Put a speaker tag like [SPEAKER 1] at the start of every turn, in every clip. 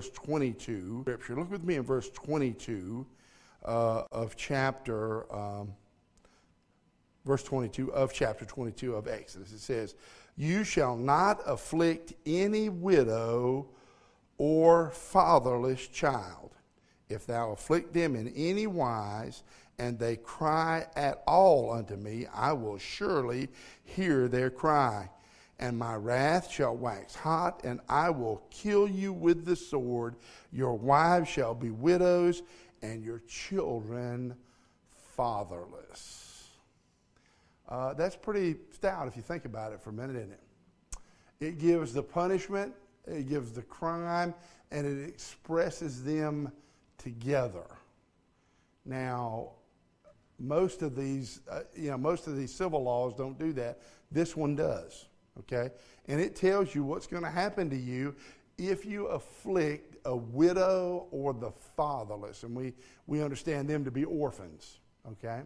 [SPEAKER 1] 22 scripture. Look with me in verse 22 of chapter verse 22 of chapter 22 of Exodus. It says, "You shall not afflict any widow or fatherless child. If thou afflict them in any wise, and they cry at all unto me, I will surely hear their cry. And my wrath shall wax hot, and I will kill you with the sword. Your wives shall be widows, and your children fatherless." That's pretty stout if you think about it for a minute, isn't it? It gives the punishment, it gives the crime, and it expresses them together. Now, most of these civil laws don't do that. This one does. Okay? And it tells you what's going to happen to you if you afflict a widow or the fatherless. And we understand them to be orphans. Okay?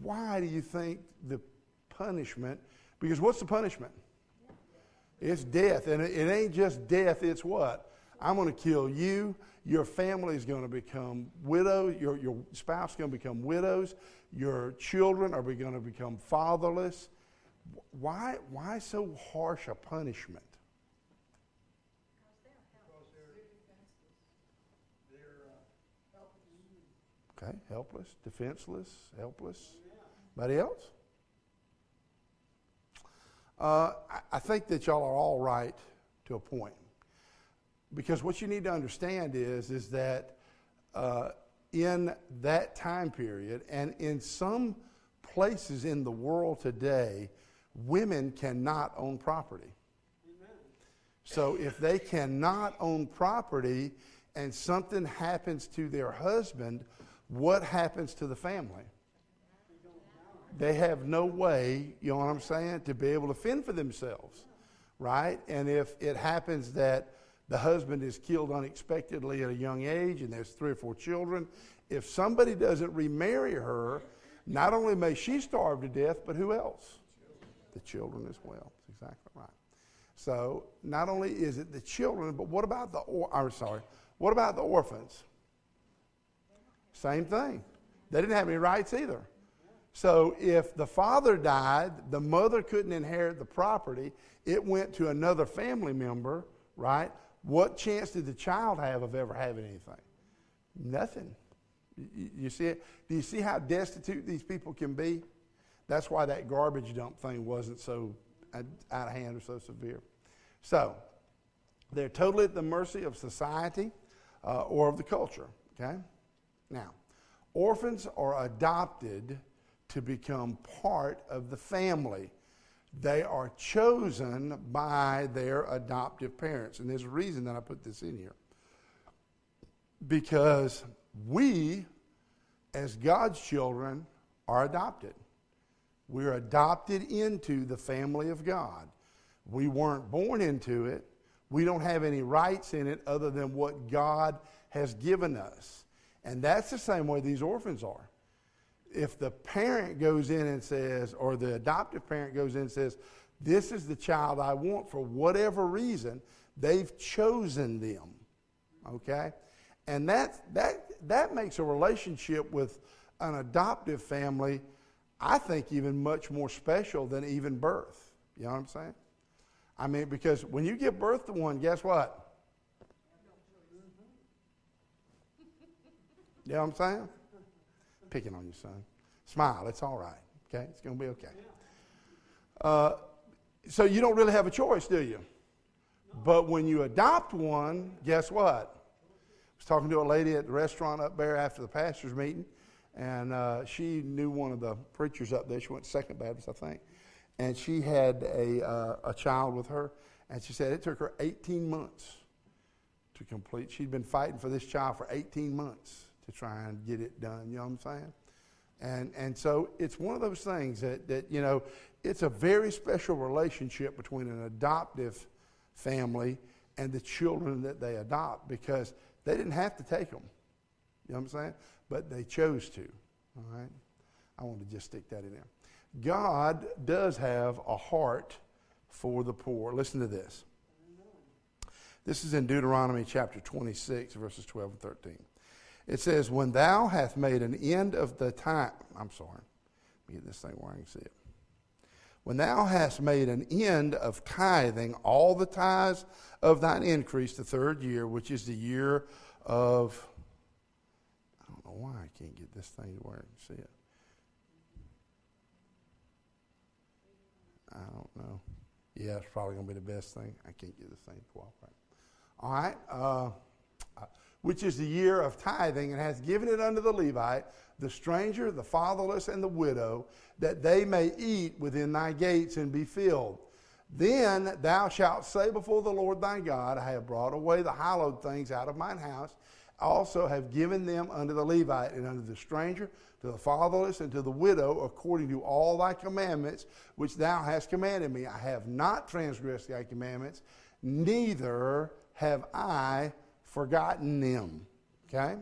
[SPEAKER 1] Why do you think the punishment? Because what's the punishment? It's death. And it ain't just death, it's what? I'm going to kill you. Your family is going to become widows. Your spouse is going to become widows. Your children are going to become fatherless. Why so harsh a punishment? Okay, helpless, defenseless, helpless. Anybody else? I think that y'all are all right to a point. Because what you need to understand is that in that time period, and in some places in the world today, women cannot own property. Amen. So if they cannot own property and something happens to their husband, what happens to the family? They have no way, you know what I'm saying, to be able to fend for themselves, right? And if it happens that the husband is killed unexpectedly at a young age and there's 3 or 4 children, if somebody doesn't remarry her, not only may she starve to death, but who else? The children as well. That's exactly right. So not only is it the children, but what about the orphans? Same thing. They didn't have any rights either. So if the father died, the mother couldn't inherit the property. It went to another family member, right? What chance did the child have of ever having anything? Nothing. You see it? Do you see how destitute these people can be? That's why that garbage dump thing wasn't so out of hand or so severe. So they're totally at the mercy of society or of the culture. Okay? Now, orphans are adopted to become part of the family. They are chosen by their adoptive parents. And there's a reason that I put this in here. Because we, as God's children, are adopted. We're adopted into the family of God. We weren't born into it. We don't have any rights in it other than what God has given us. And that's the same way these orphans are. If the parent goes in and says, or the adoptive parent goes in and says, this is the child I want for whatever reason, they've chosen them. Okay? And that makes a relationship with an adoptive family, I think, even much more special than even birth. You know what I'm saying? I mean, because when you give birth to one, guess what? You know what I'm saying? Picking on you, son. Smile. It's all right. Okay? It's going to be okay. So you don't really have a choice, do you? But when you adopt one, guess what? I was talking to a lady at the restaurant up there after the pastor's meeting, and she knew one of the preachers up there. She went to Second Baptist, I think. And she had a child with her, and she said it took her 18 months to complete. She'd been fighting for this child for 18 months to try and get it done. You know what I'm saying? And so it's one of those things that you know, it's a very special relationship between an adoptive family and the children that they adopt, because they didn't have to take them. You know what I'm saying? But they chose to. All right? I want to just stick that in there. God does have a heart for the poor. Listen to this. This is in Deuteronomy chapter 26, verses 12 and 13. It says, when thou hast made an end of the time, I'm sorry, let me get this thing where I can see it. When thou hast made an end of tithing all the tithes of thine increase the third year, which is the year of, I don't know why I can't get this thing to where I can see it. I don't know. Yeah, it's probably going to be the best thing. I can't get this thing to cooperate. All right. Which is the year of tithing, and has given it unto the Levite, the stranger, the fatherless, and the widow, that they may eat within thy gates and be filled. Then thou shalt say before the Lord thy God, I have brought away the hallowed things out of mine house. I also have given them unto the Levite, and unto the stranger, to the fatherless, and to the widow, according to all thy commandments, which thou hast commanded me. I have not transgressed thy commandments, neither have I forgotten them. Okay?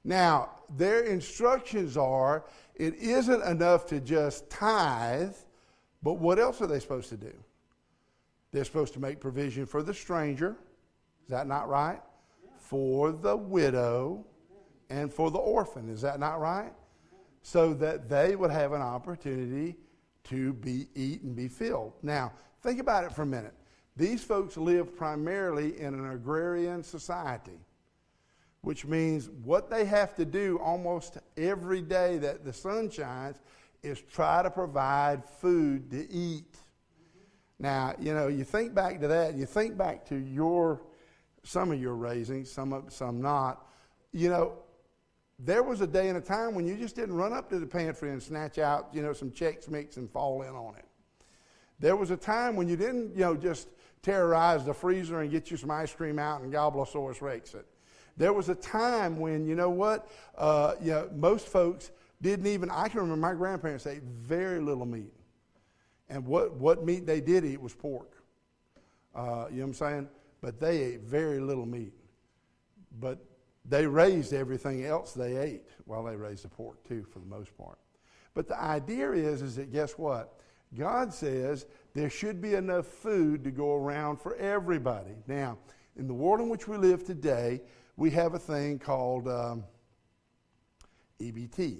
[SPEAKER 1] Now, their instructions are, it isn't enough to just tithe, but what else are they supposed to do? They're supposed to make provision for the stranger. Is that not right? For the widow and for the orphan. Is that not right? So that they would have an opportunity to eat and be filled. Now, think about it for a minute. These folks live primarily in an agrarian society, which means what they have to do almost every day that the sun shines is try to provide food to eat. Now, you know, you think back to that, you think back to some of your raising, some not. You know, there was a day and a time when you just didn't run up to the pantry and snatch out, some Chex Mix and fall in on it. There was a time when you didn't, just terrorize the freezer and get you some ice cream out and Gobblesaurus Rex it. There was a time when, most folks didn't even, I can remember my grandparents ate very little meat. And what meat they did eat was pork. You know what I'm saying? But they ate very little meat. But they raised everything else they ate. Well, they raised the pork too, for the most part. But the idea is that guess what? God says there should be enough food to go around for everybody. Now, in the world in which we live today, we have a thing called EBT.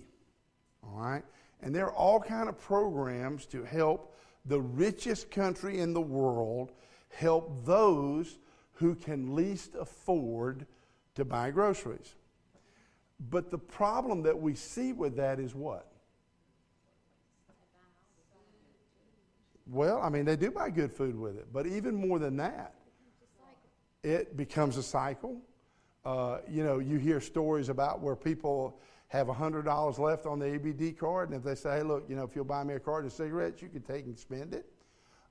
[SPEAKER 1] All right? And there are all kind of programs to help the richest country in the world help those who can least afford to buy groceries. But the problem that we see with that is what? Well, I mean, they do buy good food with it. But even more than that, it becomes a cycle. You hear stories about where people have $100 left on the EBT card, and if they say, hey, look, if you'll buy me a carton of cigarettes, you can take and spend it,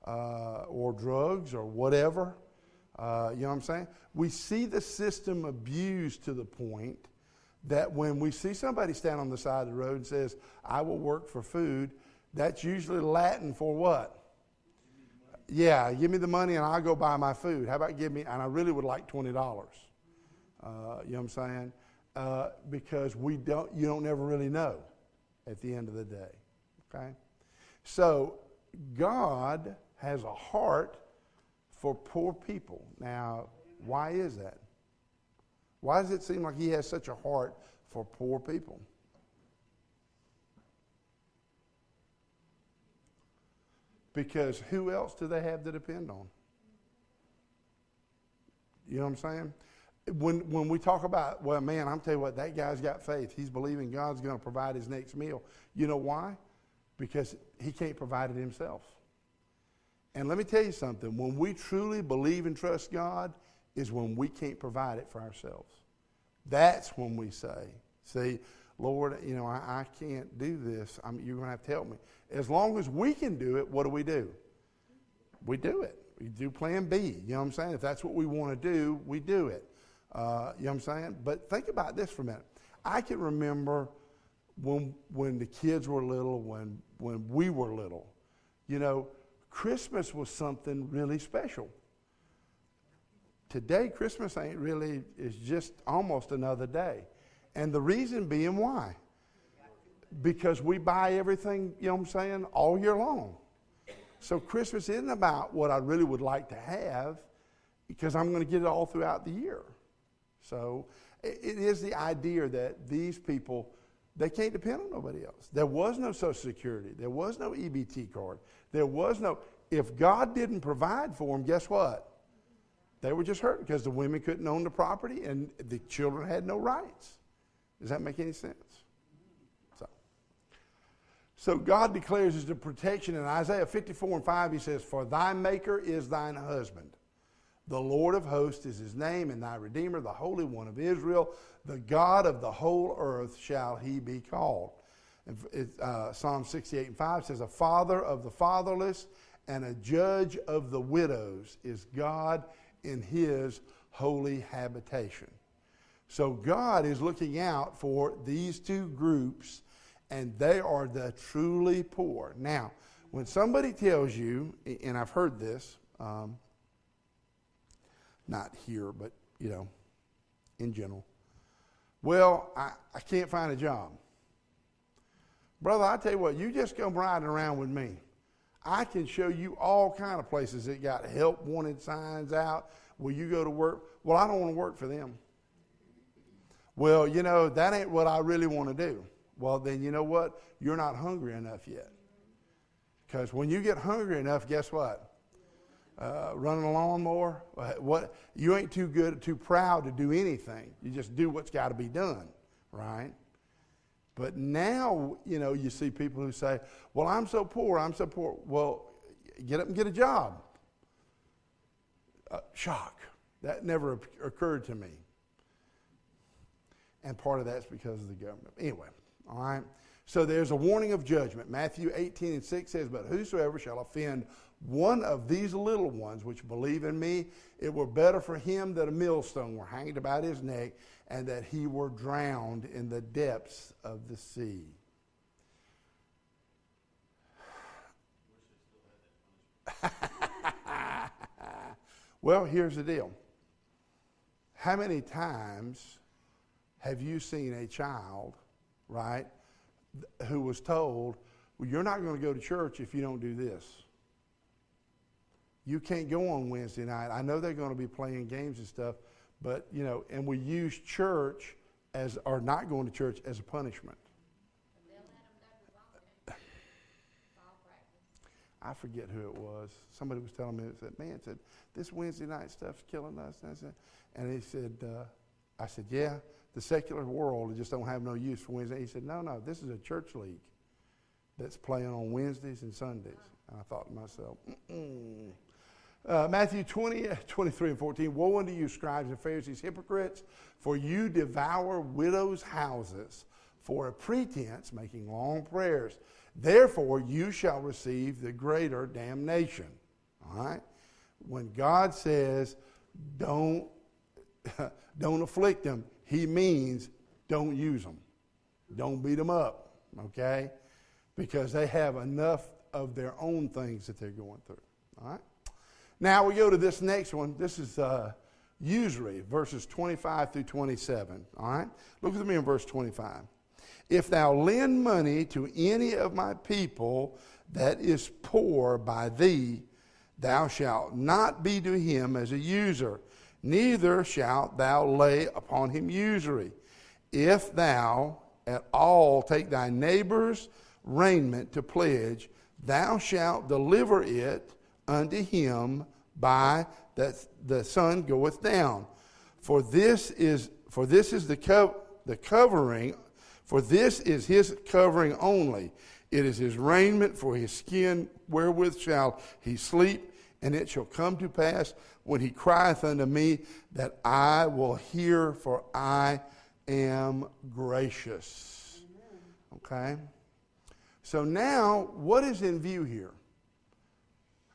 [SPEAKER 1] or drugs, or whatever. You know what I'm saying? We see the system abused to the point that when we see somebody stand on the side of the road and says, I will work for food, that's usually Latin for what? Yeah, give me the money and I'll go buy my food. How about give me, and I really would like $20. You know what I'm saying? Because you don't never really know at the end of the day. Okay? So God has a heart for poor people. Now, why is that? Why does it seem like he has such a heart for poor people? Because who else do they have to depend on? You know what I'm saying? When we talk about, well, man, I'm telling you what, that guy's got faith. He's believing God's going to provide his next meal. You know why? Because he can't provide it himself. And let me tell you something. When we truly believe and trust God is when we can't provide it for ourselves. That's when we say, see, Lord, I can't do this. You're going to have to help me. As long as we can do it, what do? We do it. We do plan B. You know what I'm saying? If that's what we want to do, we do it. You know what I'm saying? But think about this for a minute. I can remember when the kids were little, when we were little, Christmas was something really special. Today, Christmas is just almost another day. And the reason being why? Because we buy everything, you know what I'm saying, all year long. So Christmas isn't about what I really would like to have. because I'm going to get it all throughout the year. So it is the idea that these people, they can't depend on nobody else. There was no Social Security. There was no EBT card. There was no, if God didn't provide for them, guess what? They were just hurt because the women couldn't own the property and the children had no rights. Does that make any sense? So God declares his protection in Isaiah 54:5. He says, "For thy maker is thine husband. The Lord of hosts is his name, and thy Redeemer, the Holy One of Israel. The God of the whole earth shall he be called." And Psalm 68:5 says, "A father of the fatherless and a judge of the widows is God in his holy habitation." So God is looking out for these two groups, and they are the truly poor. Now, when somebody tells you, and I've heard this, not here, but, in general, well, I can't find a job. Brother, I tell you what, you just come riding around with me. I can show you all kind of places that got help wanted signs out. Will you go to work? Well, I don't want to work for them. Well, that ain't what I really want to do. Well, then you know what? You're not hungry enough yet. Because when you get hungry enough, guess what? Running a lawnmower, what? You ain't too good, too proud to do anything. You just do what's got to be done, right? But now, you see people who say, "Well, I'm so poor, I'm so poor." Well, get up and get a job. Shock. That never occurred to me. And part of that's because of the government. Anyway. All right. So there's a warning of judgment. Matthew 18:6 says, "But whosoever shall offend one of these little ones which believe in me, it were better for him that a millstone were hanged about his neck and that he were drowned in the depths of the sea." Well, here's the deal. How many times have you seen a child, right, who was told, "Well, you're not going to go to church if you don't do this. You can't go on Wednesday night. I know they're going to be playing games and stuff, but, and we use church or not going to church as a punishment." I forget who it was. Somebody was telling me, said, "This Wednesday night stuff's killing us." And he said, I said, "Yeah, the secular world just don't have no use for Wednesday." He said, no, this is a church league that's playing on Wednesdays and Sundays. And I thought to myself, Matthew 20:23-14, "Woe unto you, scribes and Pharisees, hypocrites, for you devour widows' houses for a pretense, making long prayers. Therefore you shall receive the greater damnation." All right? When God says, don't afflict them, he means don't use them. Don't beat them up, okay? Because they have enough of their own things that they're going through, all right? Now we go to this next one. This is usury, verses 25-27, all right? Look with me in verse 25. "If thou lend money to any of my people that is poor by thee, thou shalt not be to him as a user, neither shalt thou lay upon him usury. If thou at all take thy neighbor's raiment to pledge, thou shalt deliver it unto him by that the sun goeth down. For this is the covering. For this is his covering only. It is his raiment for his skin, wherewith shall he sleep. And it shall come to pass, when he crieth unto me, that I will hear, for I am gracious." Okay? So now, what is in view here?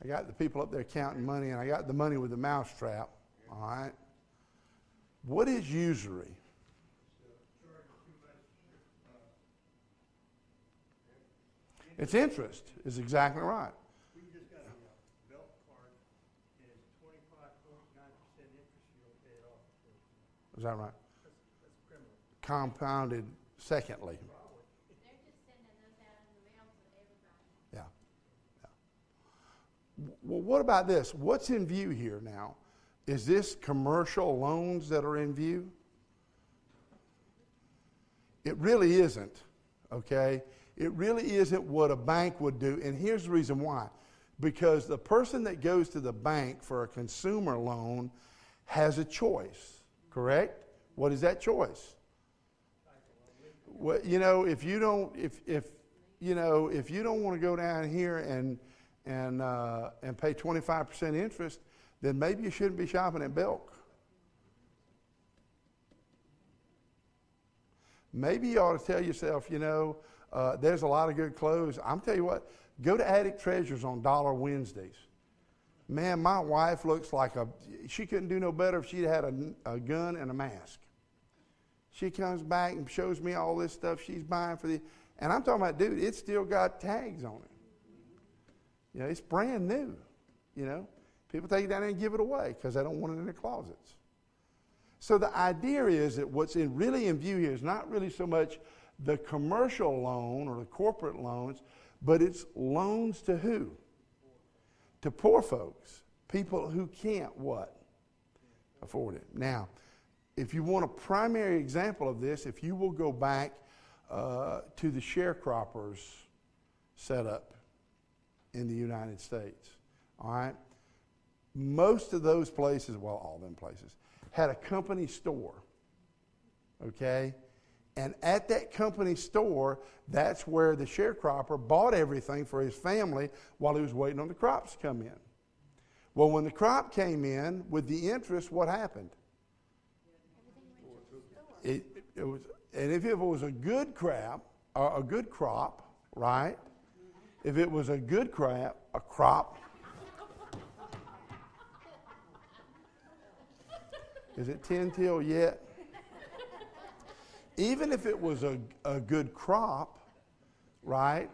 [SPEAKER 1] I got the people up there counting money, and I got the money with the mousetrap. All right? What is usury? It's interest, is exactly right.
[SPEAKER 2] We just got a belt card, and it's 25.9% interest. You don't pay it off.
[SPEAKER 1] Is that right?
[SPEAKER 2] That's criminal.
[SPEAKER 1] Compounded secondly.
[SPEAKER 3] They're just sending those out in the mail to everybody.
[SPEAKER 1] Yeah. Well, what about this? What's in view here now Is this commercial loans that are in view? It really isn't, okay? It really isn't what a bank would do. And here's the reason why. Because the person that goes to the bank for a consumer loan has a choice, correct? What is that choice? Well, you know, if you don't want to go down here and pay 25% interest, then maybe you shouldn't be shopping at Belk. Maybe you ought to tell yourself, there's a lot of good clothes. I'm telling you what, go to Attic Treasures on Dollar Wednesdays. Man, my wife looks like she couldn't do no better if she'd had a gun and a mask. She comes back and shows me all this stuff she's buying and I'm talking about, dude, it's still got tags on it. It's brand new, People take it down there and give it away because they don't want it in their closets. So the idea is that what's really in view here is not really so much the commercial loan or the corporate loans, but it's loans to who? To poor folks, people who can't what? Afford it. Now, if you want a primary example of this, if you will go back to the sharecroppers setup in the United States, all right? Most of those places, well, all them places, had a company store, okay? And at that company store, that's where the sharecropper bought everything for his family while he was waiting on the crops to come in. Well, when the crop came in with the interest, what happened? And if it was a good crop, right? If it was a good crop. Is it 10 till yet? Even if it was a good crop, right?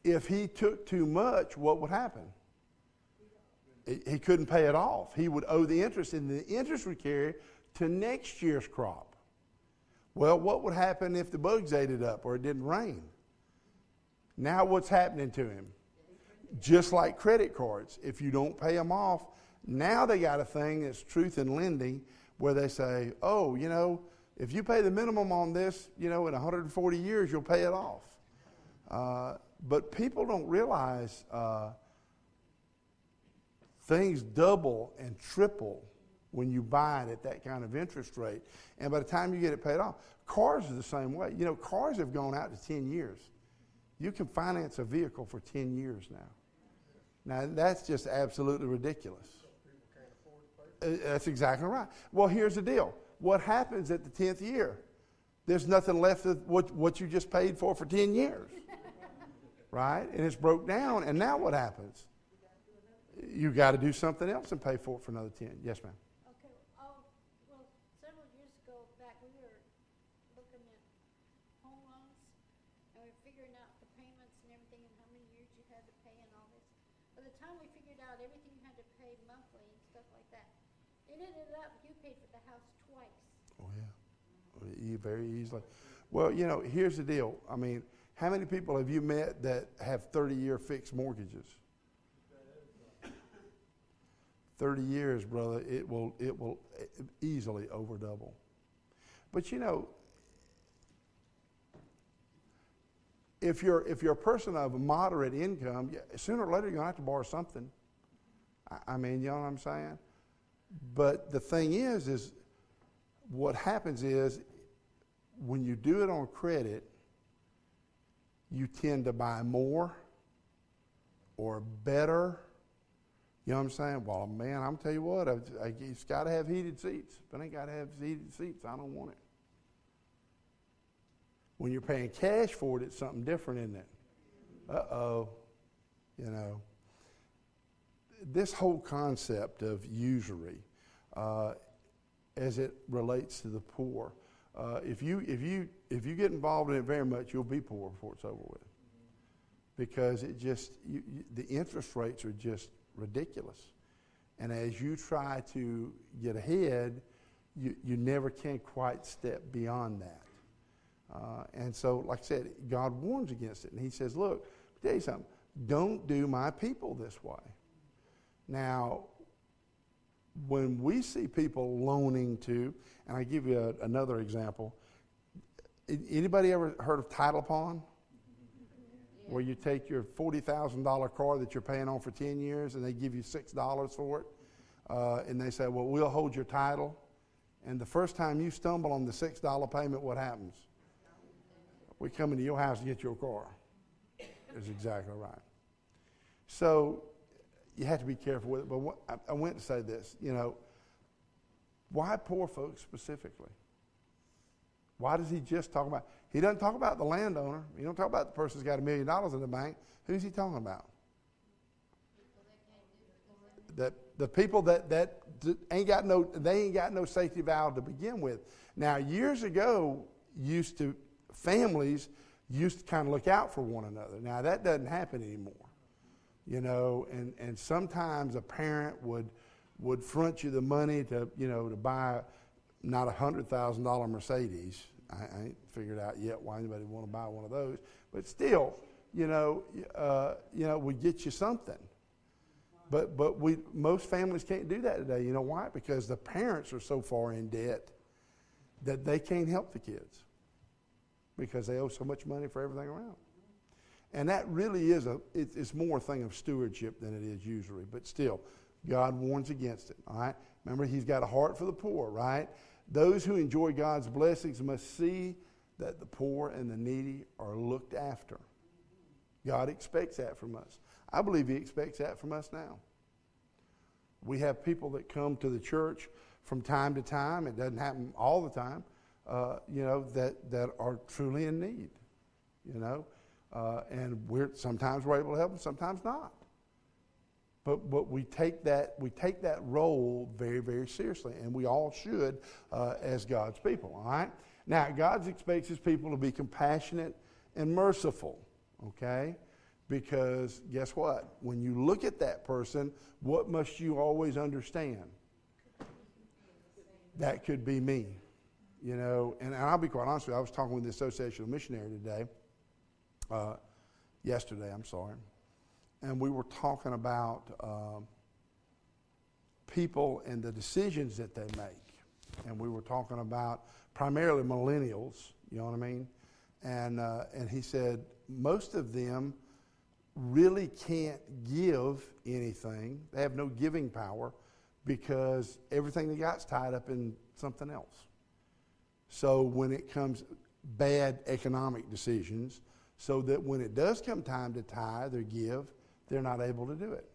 [SPEAKER 1] If he took too much, what would happen? He couldn't pay it off. He would owe the interest, and the interest would carry to next year's crop. Well, what would happen if the bugs ate it up or it didn't rain? Now what's happening to him? Just like credit cards. If you don't pay them off, now they got a thing that's truth in lending where they say, oh, if you pay the minimum on this, in 140 years, you'll pay it off. But people don't realize things double and triple when you buy it at that kind of interest rate. And by the time you get it paid off, cars are the same way. Cars have gone out to 10 years. You can finance a vehicle for 10 years now. Now, that's just absolutely ridiculous. That's exactly right. Well, here's the deal. What happens at the 10th year? There's nothing left of what you just paid for 10 years. Right? And it's broke down, and now what happens? You got to do something else and pay for it for another 10. Yes, ma'am.
[SPEAKER 3] Okay, well, several years ago back, we were looking at home loans, and we were figuring out the payments and everything and how many years you had to pay and all this. By the time we figured out everything you had to pay monthly and stuff like that, it ended up you paid for the house twice.
[SPEAKER 1] Oh, yeah. Very easily. Well, here's the deal. I mean, how many people have you met that have 30-year fixed mortgages? 30 years, brother, it will easily over double. But if you're a person of moderate income, sooner or later you're gonna have to borrow something. I mean, you know what I'm saying? But the thing is what happens is when you do it on credit, you tend to buy more or better. You know what I'm saying? Well, man, I'm tell you what, it's got to have heated seats. If it ain't got to have heated seats, I don't want it. When you're paying cash for it, it's something different, isn't it? Uh-oh. This whole concept of usury, as it relates to the poor, if you get involved in it very much, you'll be poor before it's over with, because the interest rates are just ridiculous, and as you try to get ahead, you never can quite step beyond that. And so, like I said, God warns against it, and He says, "Look, I'll tell you something. Don't do my people this way." Now, when we see people loaning to, and I give you another example. Anybody ever heard of Title Pawn? Where you take your $40,000 car that you're paying on for 10 years and they give you $6 for it. And they say, well, we'll hold your title. And the first time you stumble on the $6 payment, what happens? We come into your house to get your car. That's exactly right. So you have to be careful with it. But I went to say this, why poor folks specifically? Why does he just talk about? He doesn't talk about the landowner. He don't talk about the person who's got $1 million in the bank. Who's he talking about? The people that ain't got no safety valve to begin with. Now, years ago, families used to kind of look out for one another. Now that doesn't happen anymore, and sometimes a parent would front you the money to buy not $100,000 Mercedes. I ain't figured out yet why anybody would want to buy one of those, but still, we get you something. But most families can't do that today. You know why? Because the parents are so far in debt that they can't help the kids because they owe so much money for everything around. And that really is it's more a thing of stewardship than it is usury. But still, God warns against it. All right. Remember, He's got a heart for the poor. Right. Those who enjoy God's blessings must see that the poor and the needy are looked after. God expects that from us. I believe He expects that from us now. We have people that come to the church from time to time. It doesn't happen all the time, that are truly in need, and sometimes we're able to help them, sometimes not. But we take that role very, very seriously, and we all should as God's people. All right. Now, God expects His people to be compassionate and merciful. Okay. Because guess what? When you look at that person, what must you always understand? That could be me, and I'll be quite honest with you. I was talking with the Association of Missionary yesterday, and we were talking about people and the decisions that they make, and we were talking about primarily millennials. You know what I mean? And he said most of them really can't give anything. They have no giving power because everything they got's tied up in something else. So when it comes bad economic decisions, so that when it does come time to tithe or give, they're not able to do it.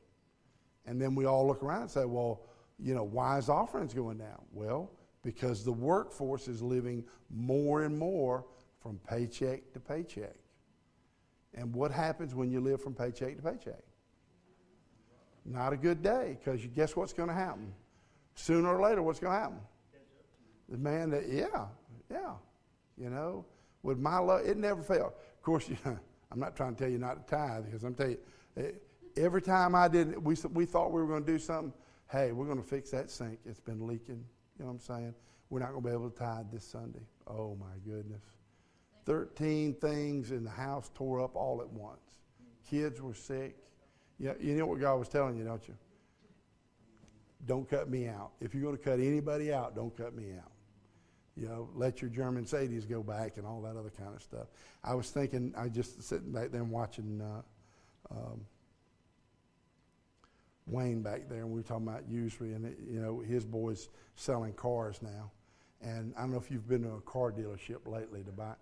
[SPEAKER 1] And then we all look around and say, well, why is offerings going down? Well, because the workforce is living more and more from paycheck to paycheck. And what happens when you live from paycheck to paycheck? Not a good day, because you guess what's going to happen? Sooner or later, what's going to happen? The man with my love, it never failed. Of course, I'm not trying to tell you not to tithe, because I'm telling you, every time I did, we thought we were going to do something. Hey, we're going to fix that sink. It's been leaking. You know what I'm saying? We're not going to be able to tithe this Sunday. Oh, my goodness. 13 things in the house tore up all at once. Kids were sick. You know what God was telling you, don't you? Don't cut me out. If you're going to cut anybody out, don't cut me out. Let your German Sadies go back and all that other kind of stuff. I was thinking, I just sitting back there and watching Wayne back there, and we were talking about usury, and his boy's selling cars now. And I don't know if you've been to a car dealership lately to buy.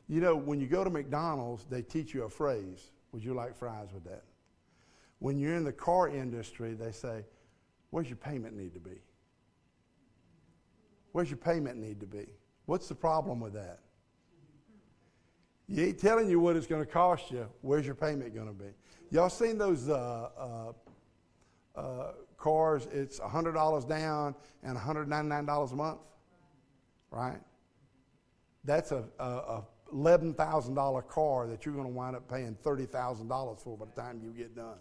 [SPEAKER 1] When you go to McDonald's, they teach you a phrase. Would you like fries with that? When you're in the car industry, they say, where's your payment need to be? Where's your payment need to be? What's the problem with that? You ain't telling you what it's going to cost you. Where's your payment going to be? Y'all seen those cars? It's $100 down and $199 a month, right? That's a $11,000 car that you're going to wind up paying $30,000 for by the time you get done.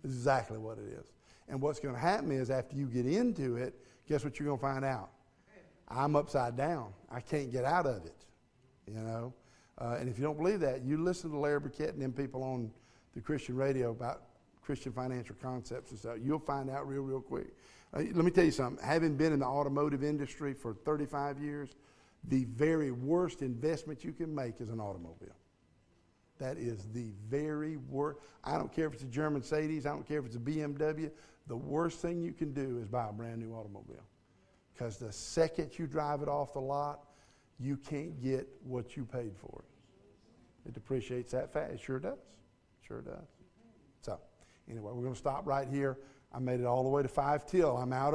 [SPEAKER 1] That's exactly what it is. And what's going to happen is after you get into it, guess what you're going to find out? I'm upside down. I can't get out of it, And if you don't believe that, you listen to Larry Burkett and them people on the Christian radio about Christian financial concepts and stuff. You'll find out real quick. Let me tell you something. Having been in the automotive industry for 35 years, the very worst investment you can make is an automobile. That is the very worst. I don't care if it's a German Mercedes. I don't care if it's a BMW. The worst thing you can do is buy a brand new automobile. Because the second you drive it off the lot, you can't get what you paid for it. It depreciates that fast. It sure does. Sure does. So, anyway, we're going to stop right here. I made it all the way to 5 till. I'm out.